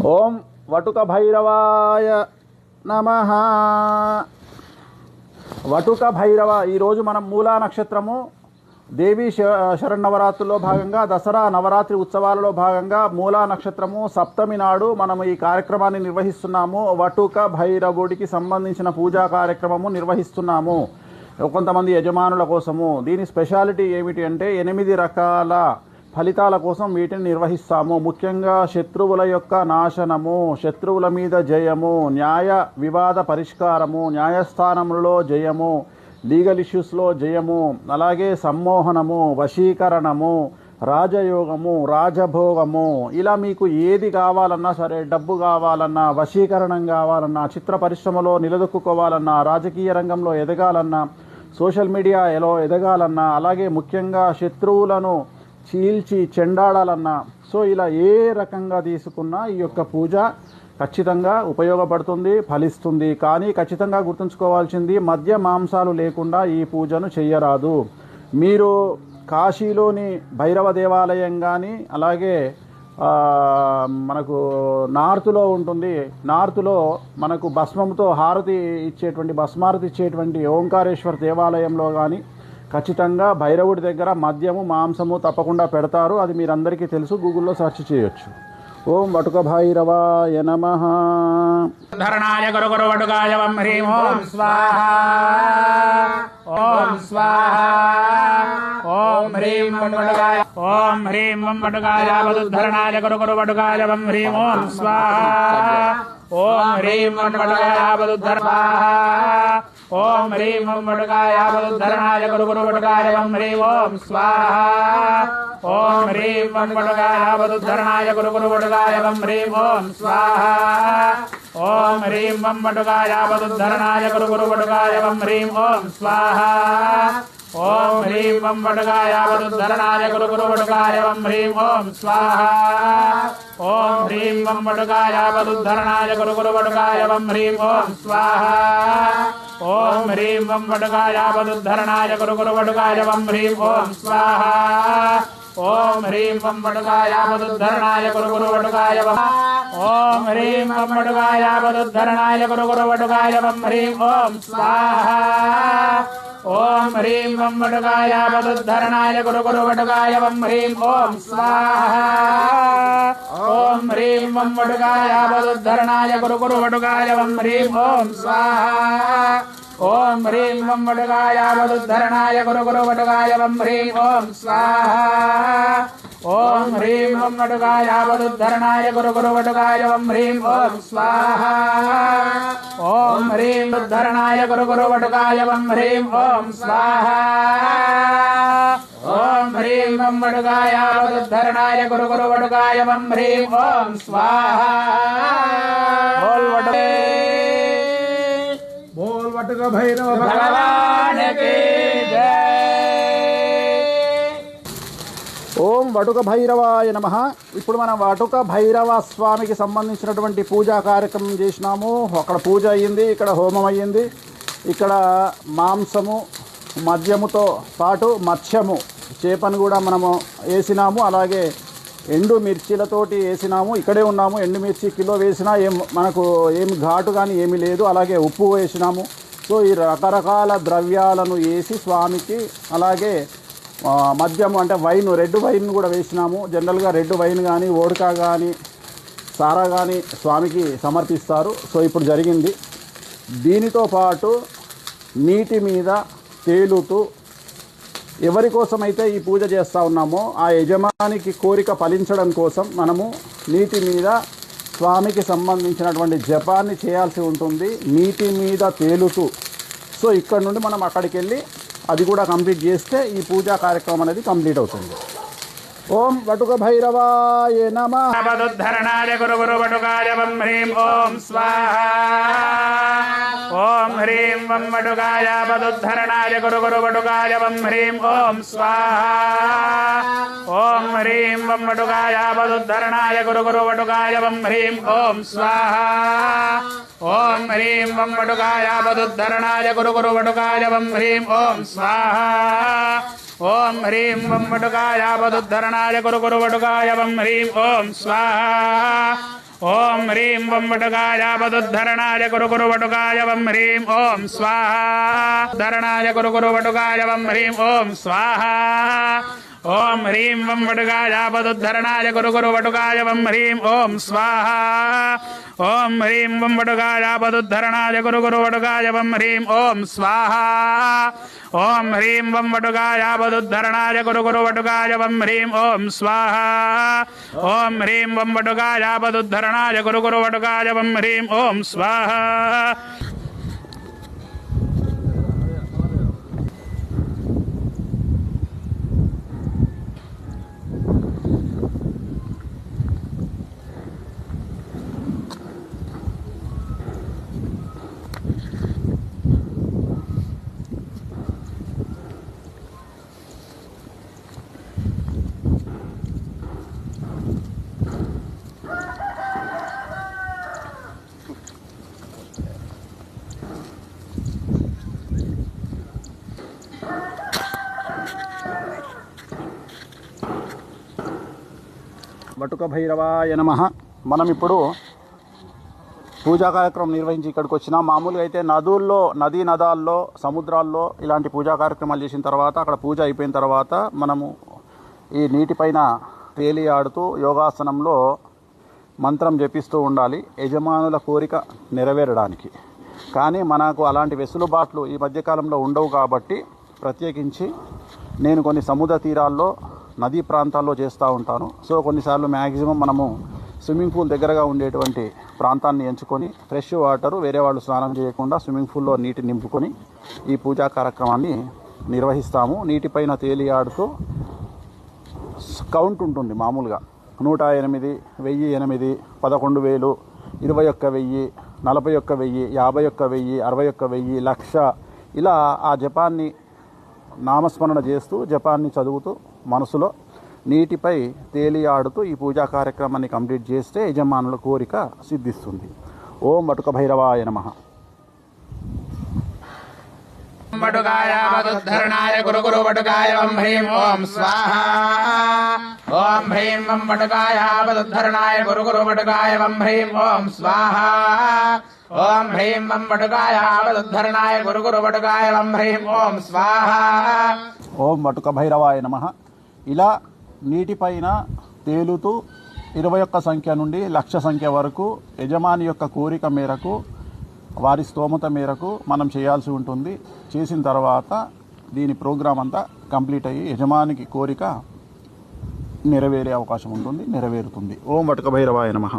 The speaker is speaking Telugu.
ఓం వటుక భైరవాయ నమః. వటుక భైరవ. ఈరోజు మనం మూలా నక్షత్రము దేవీ శరన్నవరాత్రుల్లో భాగంగా దసరా నవరాత్రి ఉత్సవాలలో భాగంగా మూలా నక్షత్రము సప్తమి నాడు మనం ఈ కార్యక్రమాన్ని నిర్వహిస్తున్నాము. వటుక భైరవుడికి సంబంధించిన పూజా కార్యక్రమము నిర్వహిస్తున్నాము కొంతమంది యజమానుల కోసము. దీని స్పెషాలిటీ ఏమిటి అంటే 8 రకాల ఫలితాల కోసం వీటిని నిర్వహిస్తాము. ముఖ్యంగా శత్రువుల యొక్క నాశనము, శత్రువుల మీద జయము, న్యాయ వివాద పరిష్కారము, న్యాయస్థానంలో జయము, లీగల్ ఇష్యూస్లో జయము, అలాగే సమ్మోహనము, వశీకరణము, రాజయోగము, రాజభోగము, ఇలా మీకు ఏది కావాలన్నా సరే, డబ్బు కావాలన్నా, వశీకరణం కావాలన్నా, చిత్ర పరిశ్రమలో నిలదొక్కుకోవాలన్నా, రాజకీయ రంగంలో ఎదగాలన్నా, సోషల్ మీడియాలో ఎదగాలన్నా, అలాగే ముఖ్యంగా శత్రువులను చీల్చి చెండాడాలన్నా, సో ఇలా ఏ రకంగా తీసుకున్నా ఈ యొక్క పూజ ఖచ్చితంగా ఉపయోగపడుతుంది, ఫలిస్తుంది. కానీ ఖచ్చితంగా గుర్తుంచుకోవాల్సింది, మద్య మాంసాలు లేకుండా ఈ పూజను చెయ్యరాదు. మీరు కాశీలోని భైరవ దేవాలయం కానీ, అలాగే మనకు నార్త్లో ఉంటుంది, నార్త్లో మనకు భస్మంతో హారతి ఇచ్చేటువంటి, భస్మారతి ఇచ్చేటువంటి ఓంకారేశ్వర దేవాలయంలో కానీ ఖచ్చితంగా భైరవుడి దగ్గర మద్యము మాంసము తప్పకుండా పెడతారు. అది మీరందరికీ తెలుసు, గూగుల్లో సెర్చ్ చేయొచ్చు. ఓం వటుక భైరవాయ నమః. ధరణాయ గురు గురు వటుకాయ వం హ్రీం ఓం స్వాహా. ఓం స్వాహా. ఓం హ్రీం వం వటుకాయ ఓం హ్రీం వం వటుకాయ వదుద్ధరణాయ గురు గురు వటుకాయ వం హ్రీం ఓం స్వాహా. ఓం హ్రీం వం వటుకాయ వదుద్ధర స్వాహా. ఓం హ్రీం వం వటుకాయ వదుద్ధరణాయ గురు గురు వటుకాయ వం హ్రీం ఓం స్వాహా. ఓం హ్రీం వం వటుకాయ వదుద్ధరణాయ గురు గురు వటుకాయ వం హ్రీం ఓం స్వాహా. ఓం హ్రీం వం వటుకాయ వదుద్ధరణాయ గురు గురు వటుకాయ వం హ్రీం ఓం స్వాహా. ఓం హ్రీం వం వటుకాయ వదుద్ధరణాయ గురు గురు వటుకాయ వం హ్రీం ఓం స్వాహా. ఓం హ్రీం వం వటుకాయ వదుద్ధరణాయ గురు గురు వటుకాయ వం హ్రీం ఓం స్వాహా. ఓం హ్రీం వం వటుకాయ వదుద్ధరణాయ గురు గురు వటుకాయ వం హ్రీం ఓం స్వాహా. ఓం హ్రీం వం వటుకాయ వదుద్ధరణాయ గురు గురు వటుకాయ వం. ఓం హ్రీం వం వటుకాయ వదుద్ధరణాయ గురు గురు వటుకాయ వం హ్రీం ఓం స్వాహా. ఓం హ్రీం వం వటుకాయ వదుద్ధరణాయ గురు గురు వటుకాయ వం హ్రీం ఓం స్వాహా. ఓం హ్రీం వం వటుకాయ వదుద్ధరణాయ గురు గురు వటుకాయ వం హ్రీం ఓం స్వాహా. ఓం హ్రీం వం వటుకాయ వదుద్ధరణాయ గురు గురు వటుకాయ వం హ్రీం ఓం స్వాహా. ఓం హ్రీం వం వటుకాయ వదుద్ధరణాయ గురు గురు వటుకాయ వం హ్రీం ఓం స్వాహా. ఓం హ్రీం వదుద్ధరణాయ గురు గురు వటుకాయ వం హ్రీం ఓం స్వాహా. ఓం హ్రీం వం వటుకాయ వదుద్ధరణాయ గురు గురు వటుకాయ వం హ్రీం ఓం స్వాహా. బోల్ వటుక భైరవ భగవాన్ కీ జై. ఓం వటుక భైరవాయ నమః. ఇప్పుడు మనం వటుక భైరవ స్వామికి సంబంధించినటువంటి పూజా కార్యక్రమం చేసినాము. అక్కడ పూజ అయ్యింది, ఇక్కడ హోమం అయ్యింది. ఇక్కడ మాంసము మద్యముతో పాటు మత్స్యము చేపను కూడా మనము వేసినాము. అలాగే ఎండు మిర్చీలతోటి వేసినాము. ఇక్కడే ఉన్నాము. ఎండు మిర్చి కిలో వేసినా మనకు ఏమి ఘాటు కానీ ఏమీ లేదు. అలాగే ఉప్పు వేసినాము. సో ఈ రకరకాల ద్రవ్యాలను వేసి స్వామికి, అలాగే మద్యము అంటే వైన్, రెడ్ వైన్ కూడా వేసినాము. జనరల్గా రెడ్ వైన్ కానీ, వోడ్కా కానీ, సారా కానీ స్వామికి సమర్పిస్తారు. సో ఇప్పుడు జరిగింది. దీనితో పాటు నీటి మీద తేలుతూ ఎవరి కోసమైతే ఈ పూజ చేస్తూ ఉన్నామో ఆ యజమానికి కోరిక ఫలించడం కోసం మనము నీటి మీద స్వామికి సంబంధించినటువంటి జపాన్ని చేయాల్సి ఉంటుంది, నీటి మీద తేలుతూ. సో ఇక్కడ నుండి మనం అక్కడికి వెళ్ళి అది కూడా కంప్లీట్ చేస్తే ఈ పూజా కార్యక్రమం అనేది కంప్లీట్ అవుతుంది. ఓం వటుక భైరవాయ నమః. వదుద్ధరణాయ గురు గురు వటుకాయ వం హ్రీం ఓం స్వాహా. ఓం హ్రీం వం వటుకాయ వదుద్ధరణాయ గురు గురు వటుకాయ వం హ్రీం ఓం స్వాహా. ఓం హ్రీం వం వటుకాయ వదుద్ధరణాయ గురు గురు వటుకాయ వం హ్రీం ఓం స్వాహా. ఓం హ్రీం వం వటుకాయ వదుద్ధరణాయ గురు గురు వటుకాయ వం హ్రీం ఓం స్వాహా. ఓం హ్రీం వం వటుకాయ వదుద్ధరణాయ గురు గురు వటుకాయ వం హ్రీం ఓం స్వాహా. ఓం హ్రీం వం వటుకాయ వదుద్ధరణాయ కురు కురు వటుకాయ వం హ్రీం ఓం స్వాహా ధరణాయ కురు కురు వటుకాయ వం హ్రీం ఓం స్వాహా ఓం హ్రీం వం వటుకాయ వదుద్ధరణాయ కురు కురు వటుకాయ వం హ్రీం ఓం స్వాహా ఓం హ్రీం వం వటుకాయ వదుద్ధరణాయ కురు కురు వటుకాయ వం హ్రీం ఓం స్వాహా ఓం హ్రీం వం వటుకాయ వదుద్ధరణాయ కురు కురు వటుకాయ వం హ్రీం ఓం స్వాహా ఓం హ్రీం వం వటుకాయ వదుద్ధరణాయ కురు కురు వటుకాయ వం హ్రీం ఓం స్వాహా వటుక భైరవాయ నమః. మనం ఇప్పుడు పూజా కార్యక్రమం నిర్వహించి ఇక్కడికి వచ్చినాం. మామూలుగా అయితే నదీ నదాల్లో సముద్రాల్లో ఇలాంటి పూజా కార్యక్రమాలు చేసిన తర్వాత అక్కడ పూజ అయిపోయిన తర్వాత మనము ఈ నీటిపైన తేలియాడుతూ యోగాసనంలో మంత్రం జపిస్తూ ఉండాలి యజమానుల కోరిక నెరవేరడానికి. కానీ మనకు అలాంటి వెసులుబాట్లు ఈ మధ్యకాలంలో ఉండవు కాబట్టి ప్రత్యేకించి నేను కొన్ని సముద్ర తీరాల్లో నదీ ప్రాంతాల్లో చేస్తూ ఉంటాను. సో కొన్నిసార్లు మ్యాక్సిమం మనము స్విమ్మింగ్ పూల్ దగ్గరగా ఉండేటువంటి ప్రాంతాన్ని ఎంచుకొని ఫ్రెష్ వాటరు వేరే వాళ్ళు స్నానం చేయకుండా స్విమ్మింగ్ పూల్లో నీటి నింపుకొని ఈ పూజా కార్యక్రమాన్ని నిర్వహిస్తాము. నీటిపైన తేలియాడుతూ కౌంట్ ఉంటుంది మామూలుగా 108, 1008, 11,000, 21,000, 41,000, 51,000, 61,000, 1,00,000 ఇలా ఆ జపాన్ని నామస్మరణ చేస్తూ జపాన్ని చదువుతూ మనసులో నీటిపై తేలియాడుతూ ఈ పూజా కార్యక్రమాన్ని కంప్లీట్ చేస్తే యజమానుల కోరిక సిద్ధిస్తుంది. ఓం వటుక భైరవాయ నమః. వటుకాయ వదుద్ధరణాయ కురు కురు వటుకాయ వం హ్రీం ఓం స్వాహా ఓం హ్రీం వం వటుకాయ వదుద్ధరణాయ కురు కురు వటుకాయ వం హ్రీం ఓం స్వాహా ఓం హ్రీం వం వటుకాయ వదుద్ధరణాయ కురు కురు వటుకాయ వం హ్రీం ఓం స్వాహా. ఓం వటుక భైరవాయ నమః. ఇలా నీటిపైన తేలుతూ 21 సంఖ్య నుండి 1,00,000 సంఖ్య వరకు యజమాని యొక్క కోరిక మేరకు వారి స్తోమత మేరకు మనం చేయాల్సి ఉంటుంది. చేసిన తర్వాత దీని ప్రోగ్రాం అంతా కంప్లీట్ అయ్యి యజమానికి కోరిక నెరవేరే అవకాశం ఉంటుంది, నెరవేరుతుంది. ఓం వటుక భైరవాయ నమః.